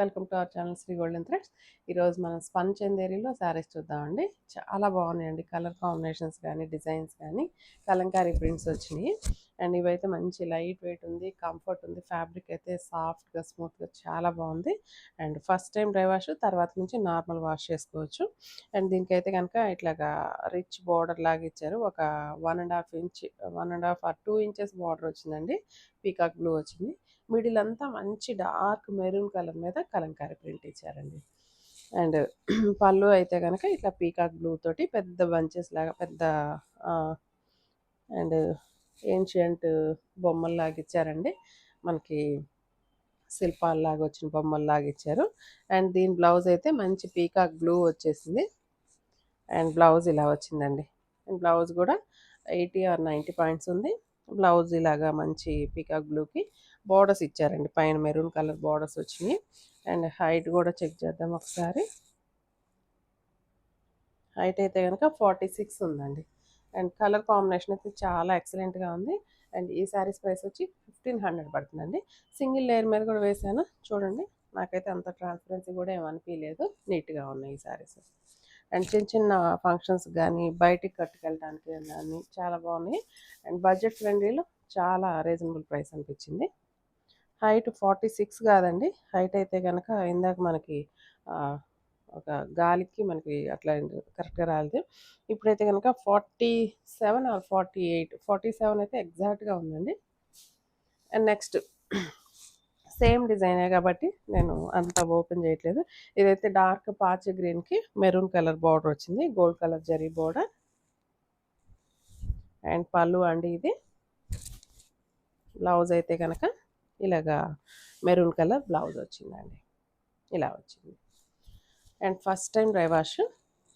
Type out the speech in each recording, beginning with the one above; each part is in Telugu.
Welcome to our channel Sri golden threads. ఈరోజు మనం స్పన్ చందేరిలో శారీస్ చూద్దామండి. చాలా బాగున్నాయండి, కలర్ కాంబినేషన్స్ కానీ డిజైన్స్ కానీ కలంకారీ ప్రింట్స్ వచ్చినాయి. అండ్ ఇవైతే మంచి లైట్ వెయిట్ ఉంది, కంఫర్ట్ ఉంది, ఫ్యాబ్రిక్ అయితే సాఫ్ట్గా స్మూత్గా చాలా బాగుంది. And first time dry wash, తర్వాత నుంచి నార్మల్ వాష్ చేసుకోవచ్చు. అండ్ దీనికైతే కనుక ఇట్లాగా రిచ్ బార్డర్ లాగా ఇచ్చారు. ఒక 1.5 ఇంచ్ 1.5 or 2 inches బార్డర్ వచ్చిందండి. పీకాక్ బ్లూ వచ్చింది. మిడిల్ అంతా మంచి డార్క్ మెరూన్ కలర్ మీద కలంకారీ ప్రింట్ ఇచ్చారండి. అండ్ పళ్ళు అయితే కనుక ఇట్లా పీకాక్ బ్లూ తోటి పెద్ద బంచెస్ లాగా పెద్ద అండ్ ఏన్షియంట్ బొమ్మల్లాగా ఇచ్చారండి. మనకి శిల్పాల్లాగా వచ్చిన బొమ్మల్లాగా ఇచ్చారు. అండ్ దీని బ్లౌజ్ అయితే మంచి పీకాక్ బ్లూ వచ్చేసింది. అండ్ బ్లౌజ్ ఇలా వచ్చిందండి. అండ్ బ్లౌజ్ కూడా 80 or 90 పాయింట్స్ ఉంది. బ్లౌజ్ ఇలాగా మంచి పీకాక్ బ్లూకి బోర్డర్స్ ఇచ్చారండి. పైన మెరూన్ కలర్ బోర్డర్స్ వచ్చినాయి. అండ్ హైట్ కూడా చెక్ చేద్దాం ఒకసారి. హైట్ అయితే కనుక 46 ఉందండి. అండ్ కలర్ కాంబినేషన్ అయితే చాలా ఎక్సలెంట్గా ఉంది. అండ్ ఈ శారీస్ ప్రైస్ వచ్చి 1500 పడుతుందండి. సింగిల్ లేయర్ మీద కూడా వేసాను చూడండి. నాకైతే అంత ట్రాన్స్పరెన్సీ కూడా ఏమనిపించలేదు, నీట్గా ఉన్నాయి ఈ శారీస్. అండ్ చిన్న చిన్న ఫంక్షన్స్ కానీ బయటికి కట్టుకెళ్ళడానికి కానీ చాలా బాగున్నాయి. అండ్ బడ్జెట్ ఫ్రెండ్లీలో చాలా రీజనబుల్ ప్రైస్ అనిపించింది. హైట్ 46 కాదండి, హైట్ అయితే కనుక ఇందాక మనకి ఒక గాలికి మనకి అట్లా కరెక్ట్గా రాలేదు. ఇప్పుడైతే కనుక 47 or 47 అయితే ఎగ్జాక్ట్గా ఉందండి. అండ్ నెక్స్ట్ సేమ్ డిజైనే కాబట్టి నేను అంత ఓపెన్ చేయట్లేదు. ఇదైతే డార్క్ పాచ్ గ్రీన్కి మెరూన్ కలర్ బార్డర్ వచ్చింది, gold colour zari border. And పళ్ళు అండి ఇది. బ్లౌజ్ అయితే కనుక ఇలాగా మెరూన్ కలర్ బ్లౌజ్ వచ్చిందండి, ఇలా వచ్చింది. And first time dry wash,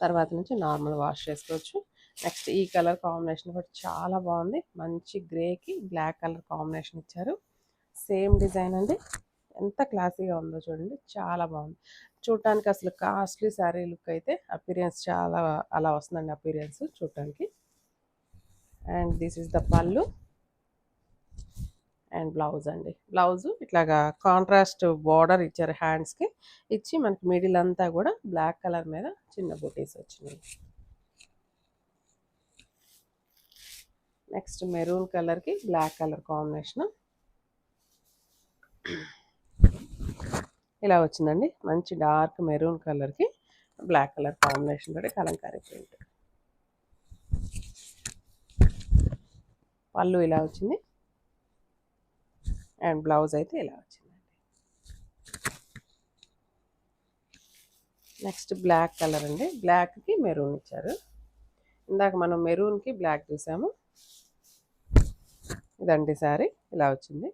తర్వాత నుంచి నార్మల్ వాష్ చేసుకోవచ్చు. నెక్స్ట్ ఈ కలర్ కాంబినేషన్ కూడా చాలా బాగుంది. మంచి గ్రేకి బ్లాక్ కలర్ కాంబినేషన్ ఇచ్చారు. సేమ్ డిజైన్ అండి. ఎంత క్లాసీగా ఉందో చూడండి, చాలా బాగుంది. చూడటానికి అసలు కాస్ట్లీ శారీ లుక్ అయితే అపీరియన్స్ చాలా అలా వస్తుందండి అపీరియన్స్ చూడటానికి. అండ్ దిస్ ఇస్ ద పళ్ళు అండ్ బ్లౌజ్ అండి. బ్లౌజ్ ఇట్లాగా కాంట్రాస్ట్ బార్డర్ ఇచ్చారు హ్యాండ్స్కి ఇచ్చి, మనకి మిడిల్ అంతా కూడా బ్లాక్ కలర్ మీద చిన్న బుటీస్ వచ్చినాయి. నెక్స్ట్ మెరూన్ కలర్కి బ్లాక్ కలర్ కాంబినేషన్ ఇలా వచ్చిందండి. మంచి డార్క్ మెరూన్ కలర్కి బ్లాక్ కలర్ కాంబినేషన్ తోటి కలంకారీ ప్రింట్. పళ్ళు ఇలా వచ్చింది. అండ్ బ్లౌజ్ అయితే ఇలా వచ్చిందండి. నెక్స్ట్ బ్లాక్ కలర్ అండి. బ్లాక్కి మెరూన్ ఇచ్చారు. ఇందాక మనం మెరూన్కి బ్లాక్ చూసాము. ఇదండి శారీ ఇలా వచ్చింది.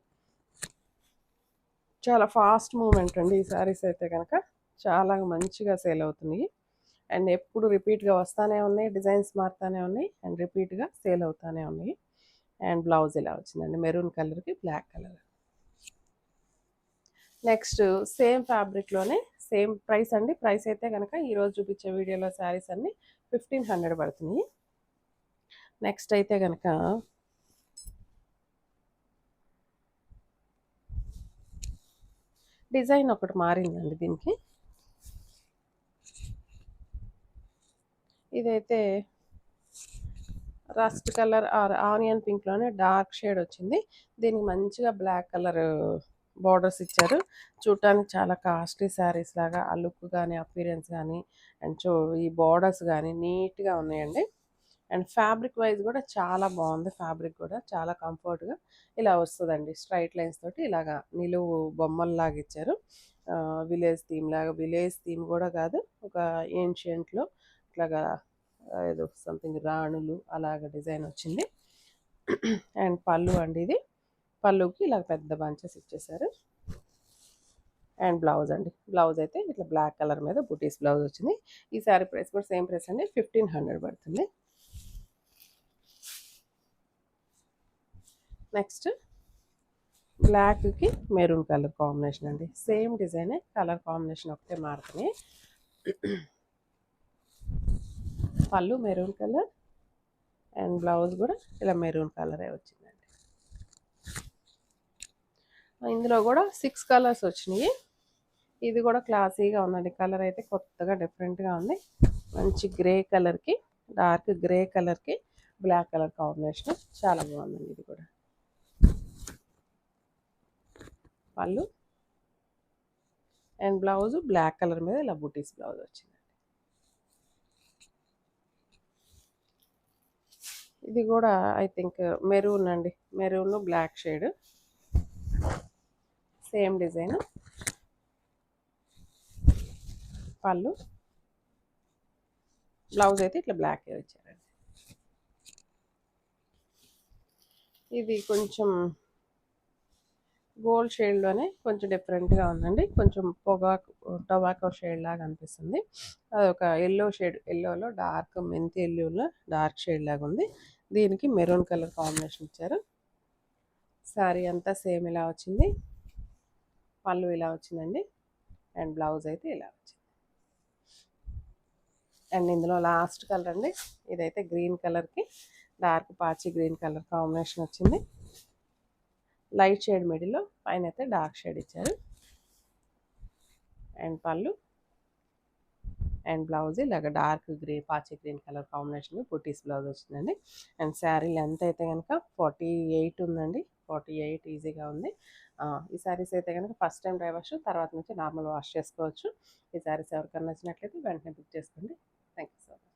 చాలా ఫాస్ట్ మూమెంట్ అండి ఈ శారీస్ అయితే కనుక, చాలా మంచిగా సేల్ అవుతున్నాయి. అండ్ ఎప్పుడు రిపీట్గా వస్తూనే ఉన్నాయి, డిజైన్స్ మారుతూనే ఉన్నాయి, అండ్ రిపీట్గా సేల్ అవుతూనే ఉన్నాయి. అండ్ బ్లౌజ్ ఇలా వచ్చిందండి, మెరూన్ కలర్కి బ్లాక్ కలర్. నెక్స్ట్ సేమ్ ఫ్యాబ్రిక్లోనే సేమ్ ప్రైస్ అండి. ప్రైస్ అయితే కనుక ఈరోజు చూపించే వీడియోలో శారీస్ అన్నీ 1500 పడుతున్నాయి. నెక్స్ట్ అయితే కనుక డిజైన్ ఒకటి మారిందండి దీనికి. ఇదైతే రస్ట్ కలర్ ఆర్ ఆనియన్ పింక్లోనే డార్క్ షేడ్ వచ్చింది. దీనికి మంచిగా బ్లాక్ కలర్ బార్డర్స్ ఇచ్చారు. చూడటానికి చాలా కాస్ట్లీ శారీస్ లాగా ఆ లుక్ కానీ అపీరెన్స్ కానీ అండ్ ఈ బార్డర్స్ కానీ నీట్గా ఉన్నాయండి. అండ్ ఫ్యాబ్రిక్ వైజ్ కూడా చాలా బాగుంది. ఫ్యాబ్రిక్ కూడా చాలా కంఫర్ట్గా ఇలా వస్తుందండి. స్ట్రైట్ లైన్స్ తోటి ఇలాగా నిలువు బొమ్మల్లాగా ఇచ్చారు. విలేజ్ థీమ్ లాగా, విలేజ్ థీమ్ కూడా కాదు, ఒక ఏన్షియంట్లో ఇట్లాగా ఏదో సంథింగ్ రాణులు అలాగ డిజైన్ వచ్చింది. అండ్ పళ్ళు అండి ఇది. పళ్ళుకి ఇలా పెద్ద బంచెస్ ఇచ్చేసారు. అండ్ బ్లౌజ్ అండి. బ్లౌజ్ అయితే ఇట్లా బ్లాక్ కలర్ మీద బుటీస్ బ్లౌజ్ వచ్చింది. ఈ శారీ ప్రైస్ కూడా సేమ్ ప్రైస్ అండి, 1500 పడుతుంది. నెక్స్ట్ బ్లాక్కి మెరూన్ కలర్ కాంబినేషన్ అండి. సేమ్ డిజైనే, కలర్ కాంబినేషన్ ఒకటే మారుతున్నాయి. పళ్ళు మెరూన్ కలర్ అండ్ బ్లౌజ్ కూడా ఇలా మెరూన్ కలరే వచ్చిందండి. ఇందులో కూడా 6 కలర్స్ వచ్చినాయి. ఇది కూడా క్లాసీగా ఉందండి. కలర్ అయితే కొత్తగా డిఫరెంట్గా ఉంది. మంచి గ్రే కలర్కి, డార్క్ గ్రే కలర్కి బ్లాక్ కలర్ కాంబినేషన్ చాలా బాగుందండి. ఇది కూడా పళ్ళు అండ్ బ్లౌజ్ బ్లాక్ కలర్ మీద ఇలా బుటీస్ బ్లౌజ్ వచ్చింది. ఇది కూడా ఐ థింక్ మెరూన్ అండి. Maroon black shade, same design. పళ్ళు బ్లౌజ్ అయితే ఇట్లా బ్లాక్ వచ్చారండి. ఇది కొంచెం గోల్డ్ షేడ్లోనే కొంచెం డిఫరెంట్గా ఉందండి. కొంచెం టొబాకో షేడ్ లాగా అనిపిస్తుంది. అదొక ఎల్లో షేడ్, ఎల్లోలో డార్క్ మెంతి ఎల్లోలో డార్క్ షేడ్ లాగా ఉంది. దీనికి మెరూన్ కలర్ కాంబినేషన్ ఇచ్చారు. శారీ అంతా సేమ్ ఇలా వచ్చింది. పళ్ళు ఇలా వచ్చిందండి. అండ్ బ్లౌజ్ అయితే ఇలా వచ్చింది. అండ్ ఇందులో లాస్ట్ కలర్ అండి. ఇదైతే గ్రీన్ కలర్కి డార్క్ పాచి గ్రీన్ కలర్ కాంబినేషన్ వచ్చింది. లైట్ షేడ్ మిడిల్లో, పైన అయితే డార్క్ షేడ్ ఇచ్చారు. అండ్ పళ్ళు అండ్ బ్లౌజ్ ఇలాగ డార్క్ గ్రే పాచి గ్రీన్ కలర్ కాంబినేషన్ బుటీస్ బ్లౌజ్ వచ్చిందండి. అండ్ శారీ లెంత్ అయితే కనుక 48 ఉందండి. 48 ఈజీగా ఉంది. ఈ శారీస్ అయితే కనుక ఫస్ట్ టైం డ్రై వాష్, తర్వాత నుంచి నార్మల్ వాష్ చేసుకోవచ్చు. ఈ శారీస్ ఎవరికైనా నచ్చినట్లయితే వెంటనే బుక్ చేసుకోండి. Thank you so much.